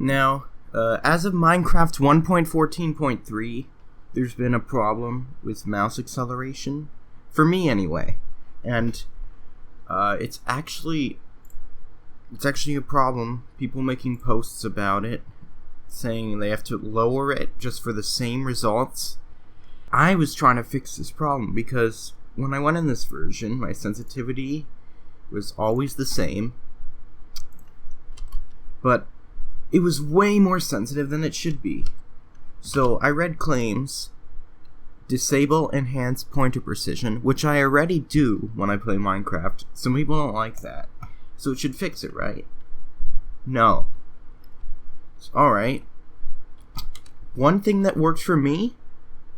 Now, as of Minecraft 1.14.3, there's been a problem with mouse acceleration, for me anyway, and it's actually a problem. People making posts about it, saying they have to lower it just for the same results. I was trying to fix this problem because when I went in this version, my sensitivity was always the same, but it was way more sensitive than it should be. So I read claims, disable enhanced pointer precision, which I already do when I play Minecraft. Some people don't like that, so it should fix it, right? No. Alright. One thing that worked for me,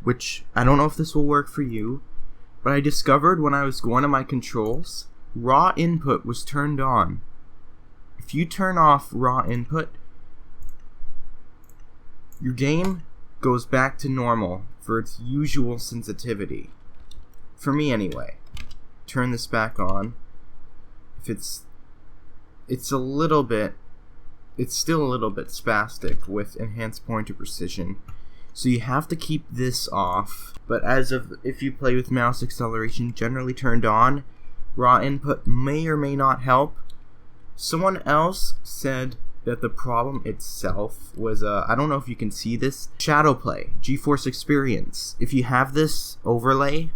which I don't know if this will work for you, but I discovered when I was going to my controls, raw input was turned on. If you turn off raw input, your game goes back to normal for its usual sensitivity. For me anyway. Turn this back on. If it's still a little bit spastic with enhanced pointer precision. So you have to keep this off. But if you play with mouse acceleration generally turned on, raw input may or may not help. Someone else said that the problem itself was, I don't know if you can see this, shadow play, geforce experience. If you have this overlay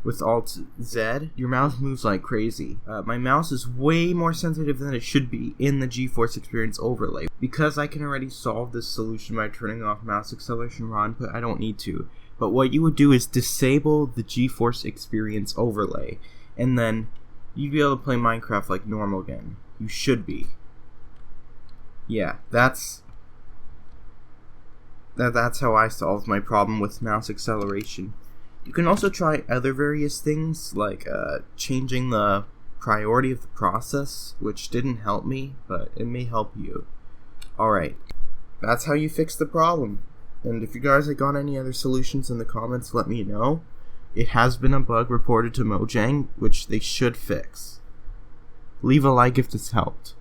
with Alt Z, your mouse moves like crazy. My mouse is way more sensitive than it should be in the geforce experience overlay. Because I can already solve this solution by turning off mouse acceleration raw input, I don't need to. But what you would do is disable the geforce experience overlay, and then you'd be able to play Minecraft like normal again. You should be. Yeah, that's how I solved my problem with mouse acceleration. You can also try other various things, like changing the priority of the process, which didn't help me, but it may help you. Alright, that's how you fix the problem. And if you guys have got any other solutions in the comments, let me know. It has been a bug reported to Mojang, which they should fix. Leave a like if this helped.